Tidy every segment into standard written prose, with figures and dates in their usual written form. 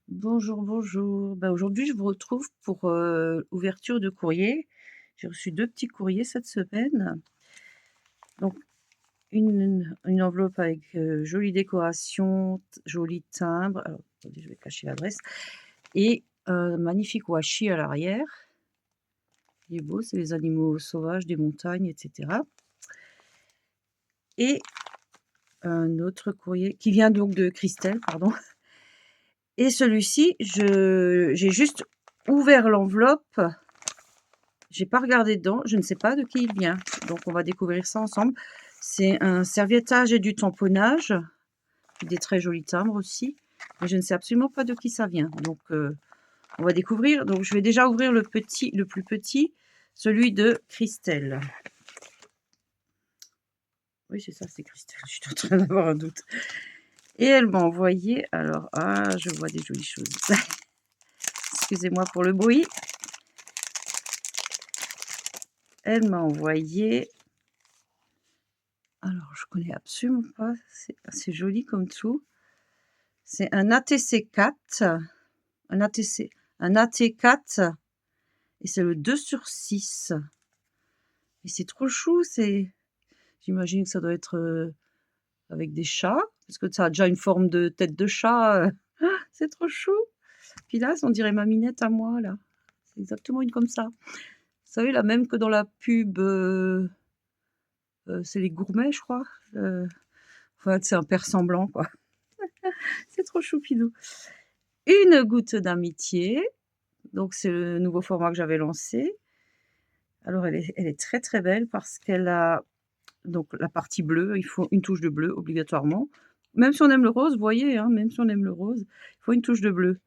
Bonjour, bonjour. Bah, aujourd'hui, je vous retrouve pour ouverture de courrier. J'ai reçu deux petits courriers cette semaine. Donc, une enveloppe avec jolie décoration, joli timbre. Alors, attendez, je vais cacher l'adresse. Et un magnifique washi à l'arrière. Il est beau, c'est les animaux sauvages des montagnes, etc. Et un autre courrier qui vient donc de Christelle, pardon. Et celui-ci, j'ai juste ouvert l'enveloppe. J'ai pas regardé dedans, je ne sais pas de qui il vient, donc on va découvrir ça ensemble. C'est un serviettage et du tamponnage, des très jolis timbres aussi, mais je ne sais absolument pas de qui ça vient. Donc on va découvrir. Donc je vais déjà ouvrir le plus petit, celui de Christelle. Oui, c'est ça, c'est Christelle, je suis en train d'avoir un doute. Et elle m'a envoyé, alors, ah, je vois des jolies choses. Excusez-moi pour le bruit. Elle m'a envoyé, alors je connais absolument pas, c'est joli comme tout. C'est un ATC4, un AT4 et c'est le 2/6 et c'est trop chou, j'imagine que ça doit être, avec des chats parce que ça a déjà une forme de tête de chat, c'est trop chou. Puis là, on dirait ma Minette à moi là. C'est exactement une comme ça. Vous savez la même que dans la pub, c'est les gourmets je crois, enfin c'est un père semblant quoi. C'est trop choupidou. Une goutte d'amitié, donc c'est le nouveau format que j'avais lancé. Alors elle est très, très belle parce qu'elle a donc la partie bleue, il faut une touche de bleu obligatoirement. Même si on aime le rose, vous voyez, hein, même si on aime le rose, il faut une touche de bleu.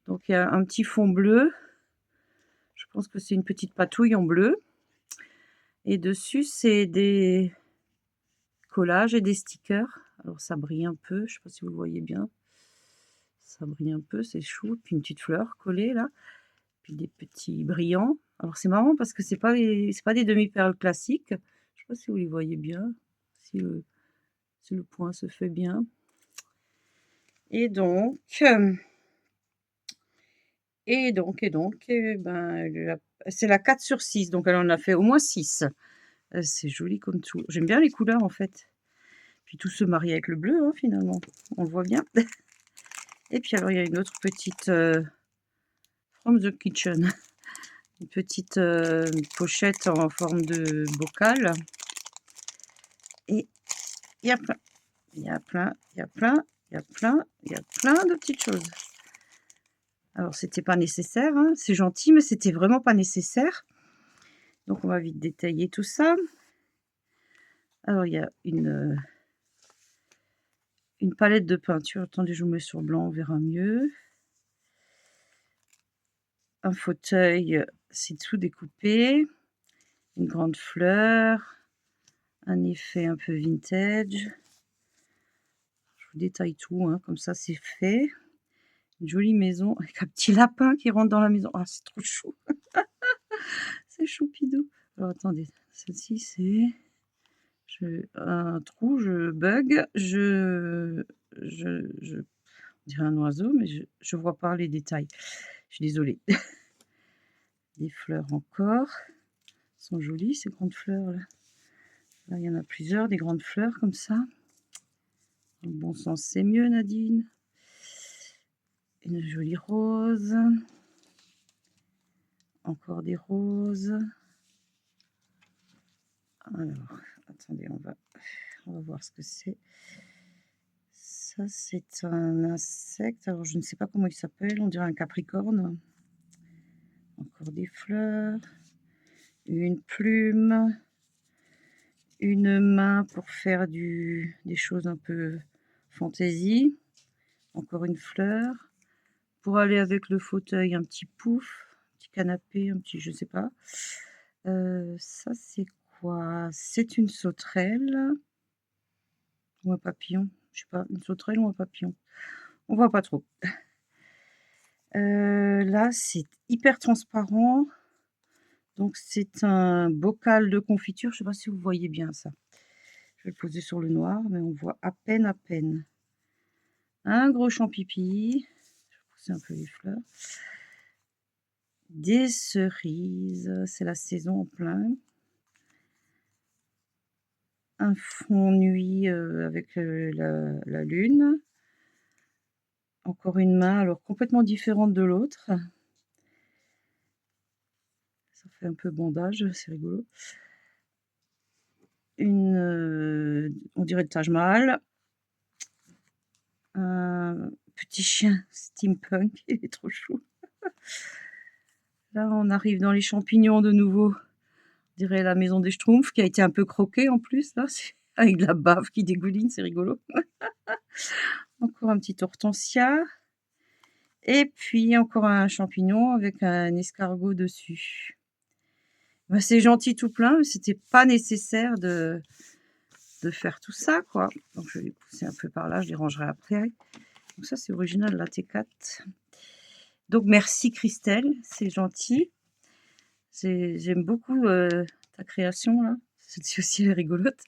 Donc il y a un petit fond bleu, je pense que c'est une petite patouille en bleu et dessus c'est des collages et des stickers. Alors ça brille un peu, je sais pas si vous le voyez bien. Ça brille un peu, c'est chou, puis une petite fleur collée là, puis des petits brillants. Alors c'est marrant parce que c'est pas des demi-perles classiques. Je sais pas si vous les voyez bien, si le point se fait bien. Et donc, ben, c'est la 4/6, donc elle en a fait au moins 6. C'est joli comme tout. J'aime bien les couleurs en fait. Puis tout se marie avec le bleu, hein, finalement. On le voit bien. Et puis alors il y a une autre petite, from the kitchen, une petite, pochette en forme de bocal et il y a plein, il y a plein, il y a plein, il y a plein, il y a plein de petites choses. Alors c'était pas nécessaire, hein, c'est gentil, mais c'était vraiment pas nécessaire. Donc on va vite détailler tout ça. Alors il y a une palette de peinture. Attendez, je vous mets sur blanc, on verra mieux. Un fauteuil, c'est tout découpé. Une grande fleur, un effet un peu vintage. Je vous détaille tout, hein, comme ça c'est fait. Une jolie maison avec un petit lapin qui rentre dans la maison. Ah, c'est trop chou. C'est choupidou. Alors attendez, celle-ci c'est un trou, je bug, on dirait un oiseau, mais je vois pas les détails. Je suis désolée. Des fleurs encore. Elles sont jolies ces grandes fleurs là. Là, il y en a plusieurs, des grandes fleurs comme ça. Dans le bon sens, c'est mieux Nadine. Une jolie rose. Encore des roses. Alors, attendez, on va voir ce que c'est. Ça, c'est un insecte. Alors, je ne sais pas comment il s'appelle. On dirait un capricorne. Encore des fleurs. Une plume. Une main pour faire des choses un peu fantaisie. Encore une fleur. Pour aller avec le fauteuil, un petit pouf, un petit canapé, un petit je sais pas. Ça c'est quoi? C'est une sauterelle ou un papillon? Je sais pas, une sauterelle ou un papillon? On voit pas trop. Là, c'est hyper transparent, donc c'est un bocal de confiture. Je sais pas si vous voyez bien ça. Je vais le poser sur le noir, mais on voit à peine, à peine. Un gros champipi. repousser un peu les fleurs. Des cerises, c'est la saison en plein. Un fond nuit, avec, la lune. Encore une main, alors complètement différente de l'autre. Ça fait un peu bandage, c'est rigolo. On dirait le Taj Mahal. Un petit chien steampunk, il est trop chou. Là, on arrive dans les champignons de nouveau. On dirait la maison des Schtroumpfs qui a été un peu croquée en plus, là, avec de la bave qui dégouline, c'est rigolo. Encore un petit hortensia. Et puis encore un champignon avec un escargot dessus. Ben, c'est gentil tout plein, mais c'était pas nécessaire de faire tout ça, quoi. Donc je vais les pousser un peu par là, je les rangerai après. Donc ça, c'est original, la T4. Donc merci Christelle, c'est gentil. J'aime beaucoup ta création, là. Celle-ci aussi, elle est rigolote.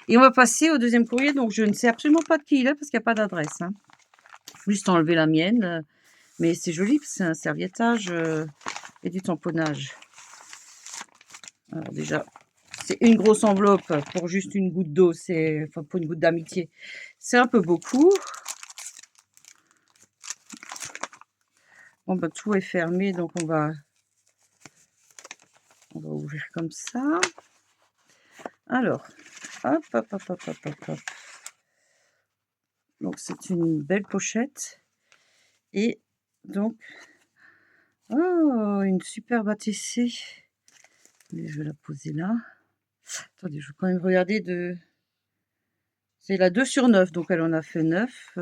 Et on va passer au deuxième courrier. Donc je ne sais absolument pas de qui il est parce qu'il n'y a pas d'adresse. Hein. Juste enlever la mienne. Mais c'est joli parce que c'est un serviettage et du tamponnage. Alors déjà, c'est une grosse enveloppe pour juste une goutte d'eau. Enfin, pour une goutte d'amitié. C'est un peu beaucoup. Bon, ben, tout est fermé, donc on va ouvrir comme ça. Alors, hop, hop, hop, hop, hop, hop, hop. Donc, c'est une belle pochette. Et donc, oh, une superbe ATC. Mais je vais la poser là. Attendez, je vais quand même regarder de... C'est la 2 sur 9, donc elle en a fait 9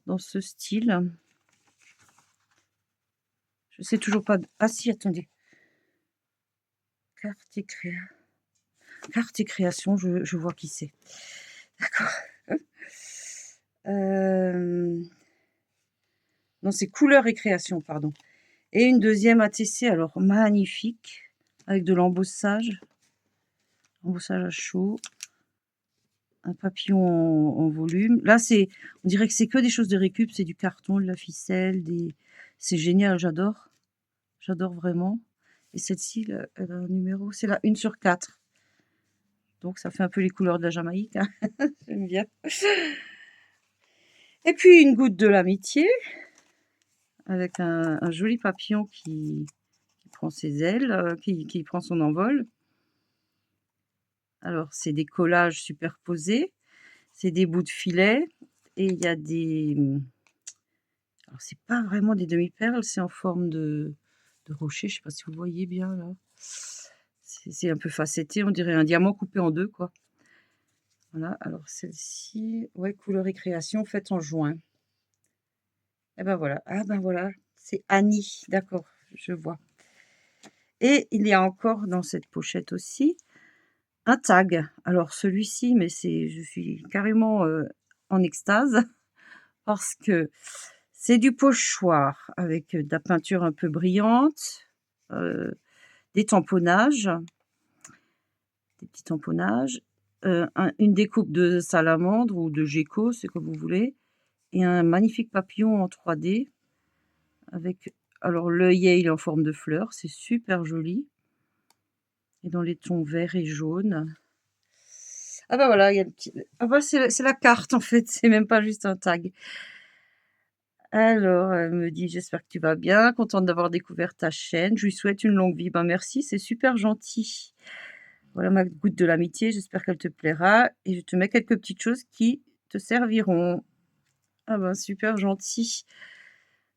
dans ce style. Je sais toujours pas... Ah si, attendez. Carte et création, je vois qui c'est. D'accord. Non, c'est couleur et création, pardon. Et une deuxième ATC, alors magnifique, avec de l'embossage. Embossage à chaud. Un papillon en volume. Là, on dirait que c'est que des choses de récup. C'est du carton, de la ficelle. C'est génial, j'adore. J'adore vraiment. Et celle-ci, elle a un numéro. C'est la 1 sur 4. Donc, ça fait un peu les couleurs de la Jamaïque. Hein. J'aime bien. Et puis, une goutte de l'amitié. Avec un joli papillon qui prend ses ailes, qui prend son envol. Alors, c'est des collages superposés. C'est des bouts de filet. Et il y a des... Alors, c'est pas vraiment des demi-perles, c'est en forme de rocher. Je sais pas si vous voyez bien, là. C'est un peu facetté, on dirait un diamant coupé en deux, quoi. Voilà, alors celle-ci, ouais, couleur et création, faite en juin. Et ben voilà, ah ben voilà, c'est Annie, d'accord, je vois. Et il y a encore dans cette pochette aussi un tag. Alors celui-ci, mais je suis carrément en extase parce que c'est du pochoir avec de la peinture un peu brillante, des tamponnages, des petits tamponnages, une découpe de salamandre ou de gecko, c'est comme vous voulez, et un magnifique papillon en 3D avec, alors l'œillet il est en forme de fleur, c'est super joli, et dans les tons vert et jaune. Ah bah voilà, il y a le petit... Ah bah c'est la carte en fait, c'est même pas juste un tag. Alors, elle me dit: «J'espère que tu vas bien, contente d'avoir découvert ta chaîne, je lui souhaite une longue vie». Ben merci, c'est super gentil. Voilà ma goutte de l'amitié, j'espère qu'elle te plaira et je te mets quelques petites choses qui te serviront. Ah ben super gentil.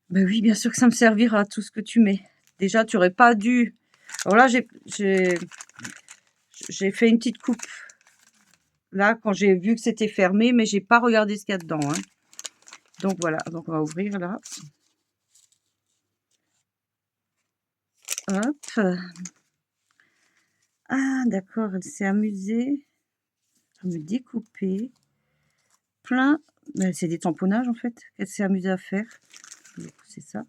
Ben oui, bien sûr que ça me servira tout ce que tu mets. Déjà, tu aurais pas dû... Alors là, j'ai fait une petite coupe là quand j'ai vu que c'était fermé, mais j'ai pas regardé ce qu'il y a dedans, hein. Donc voilà, donc on va ouvrir là. Hop. Ah d'accord, elle s'est amusée à me découper plein... c'est des tamponnages en fait qu'elle s'est amusée à faire. Je vais pousser ça.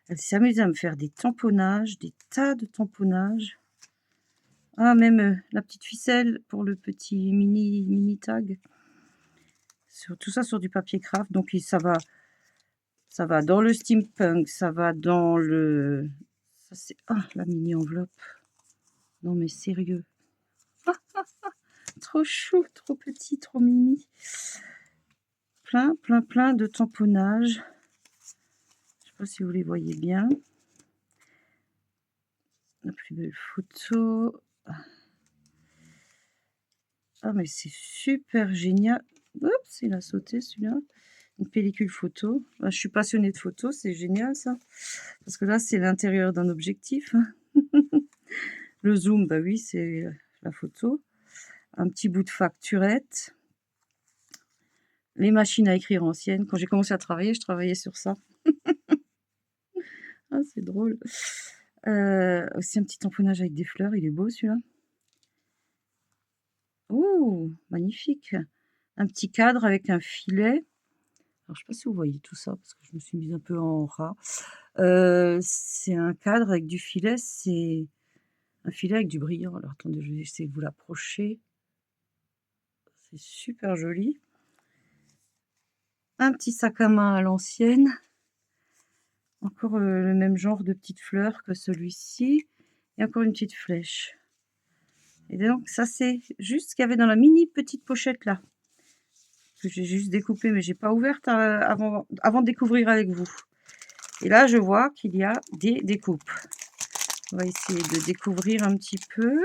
Elle s'est amusée à me faire des tamponnages, des tas de tamponnages. Ah, même la petite ficelle pour le petit mini tag. Tout ça sur du papier craft, donc ça va Ça va dans le steampunk, ça va dans le ça c'est ah la mini enveloppe. Non mais sérieux. Trop chou, trop petit, trop mimi. Plein, plein, plein de tamponnages. Je sais pas si vous les voyez bien. La plus belle photo. Ah mais c'est super génial. Oups, il a sauté celui-là. Une pellicule photo. Ah, je suis passionnée de photos, c'est génial ça. Parce que là, c'est l'intérieur d'un objectif, hein. Le zoom, bah oui, c'est la photo. Un petit bout de facturette. Les machines à écrire anciennes. Quand j'ai commencé à travailler, je travaillais sur ça. Ah, c'est drôle. Aussi un petit tamponnage avec des fleurs, il est beau celui-là. Oh, magnifique. Un petit cadre avec un filet. Alors, je sais pas si vous voyez tout ça, parce que je me suis mise un peu en ras. C'est un cadre avec du filet, c'est un filet avec du brillant. Alors attendez, je vais essayer de vous l'approcher. C'est super joli. Un petit sac à main à l'ancienne. Encore, le même genre de petites fleurs que celui-ci et encore une petite flèche. Et donc ça, c'est juste ce qu'il y avait dans la mini petite pochette là, que j'ai juste découpée, mais j'ai pas ouverte, avant de découvrir avec vous. Et là, je vois qu'il y a des découpes. On va essayer de découvrir un petit peu.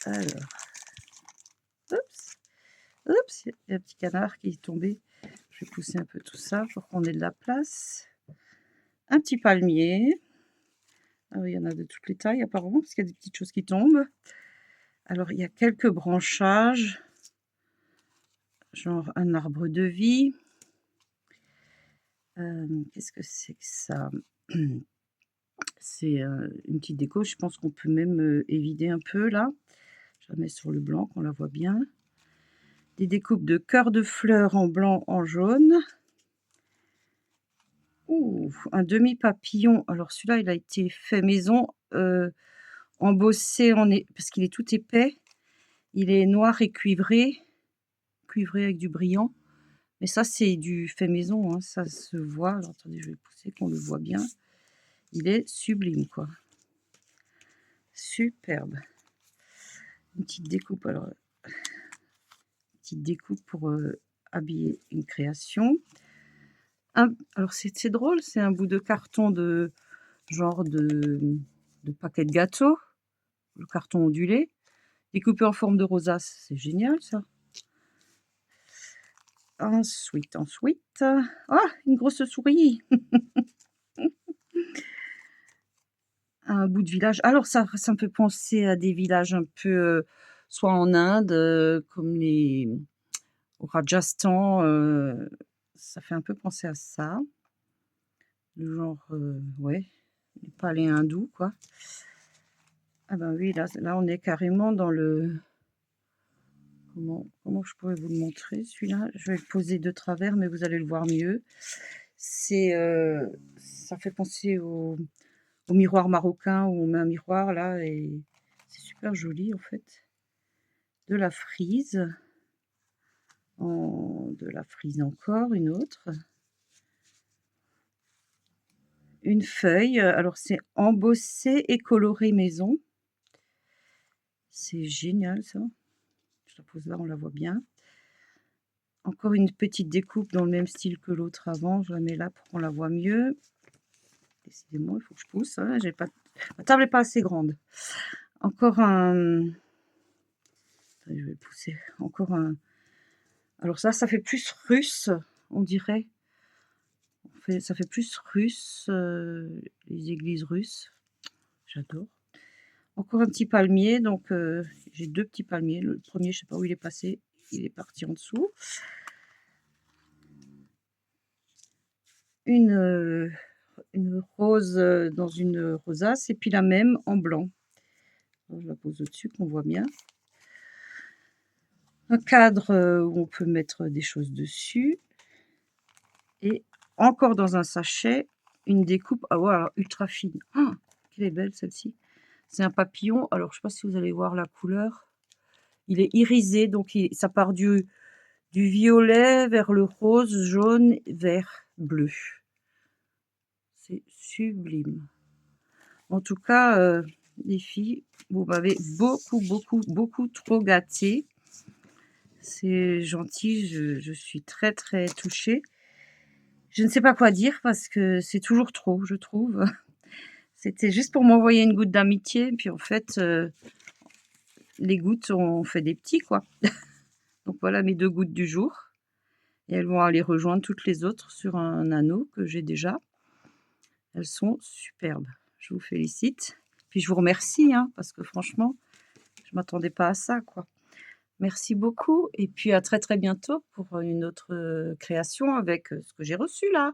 Alors, oups, oups, il y a un petit canard qui est tombé. Je vais pousser un peu tout ça pour qu'on ait de la place. Un petit palmier. Ah oui, il y en a de toutes les tailles apparemment, parce qu'il y a des petites choses qui tombent. Alors, il y a quelques branchages, genre un arbre de vie. Qu'est-ce que c'est que ça? C'est, une petite déco. Je pense qu'on peut même, évider un peu là. Je la mets sur le blanc, qu'on la voit bien. Des découpes de cœurs de fleurs en blanc, en jaune. Ouh, un demi papillon. Alors celui-là, il a été fait maison, embossé parce qu'il est tout épais. Il est noir et cuivré avec du brillant. Mais ça, c'est du fait maison, hein, ça se voit. Alors attendez, je vais pousser qu'on le voit bien. Il est sublime, quoi. Superbe. Une petite découpe, alors, petite découpe pour habiller une création. Alors c'est drôle, c'est un bout de carton de genre de paquet de gâteaux, le carton ondulé, découpé en forme de rosace, c'est génial ça. Ensuite, ah, une grosse souris. Un bout de village. Alors ça me fait penser à des villages un peu, soit en Inde, comme au Rajasthan, ça fait un peu penser à ça. Le genre, ouais, les palais hindous, quoi. Ah ben oui, là on est carrément dans le comment je pourrais vous le montrer celui-là? Je vais le poser de travers, mais vous allez le voir mieux. C'est, ça fait penser au miroir marocain où on met un miroir là et c'est super joli en fait. De la frise, de la frise encore, une autre. Une feuille, alors c'est embossé et coloré maison. C'est génial ça. Je la pose là, on la voit bien. Encore une petite découpe dans le même style que l'autre avant, je la mets là pour qu'on la voit mieux. Décidément, il faut que je pousse, hein, ma table n'est pas assez grande. Encore un je vais pousser. Encore un alors ça fait plus russe, on dirait. Ça fait plus russe, les églises russes. J'adore. Encore un petit palmier, donc j'ai 2 petits palmiers. Le premier, je sais pas où il est passé, il est parti en dessous. Une rose, dans une rosace et puis la même en blanc. Alors je la pose au-dessus qu'on voit bien. Un cadre, où on peut mettre des choses dessus et encore dans un sachet, une découpe, ah ouais, alors ultra fine. Ah! Qu'elle est belle celle-ci. C'est un papillon, alors je sais pas si vous allez voir la couleur. Il est irisé, donc ça part du violet vers le rose, jaune, vert, bleu. C'est sublime. En tout cas, les filles, vous m'avez beaucoup, beaucoup, beaucoup trop gâtée. C'est gentil, je suis très, très touchée. Je ne sais pas quoi dire parce que c'est toujours trop, je trouve. C'était juste pour m'envoyer une goutte d'amitié, puis en fait, les gouttes ont fait des petits, quoi. Donc voilà mes 2 gouttes du jour et elles vont aller rejoindre toutes les autres sur un anneau que j'ai déjà. Elles sont superbes. Je vous félicite. Puis je vous remercie, hein, parce que franchement, je m'attendais pas à ça, quoi. Merci beaucoup et puis à très, très bientôt pour une autre, création avec, ce que j'ai reçu là.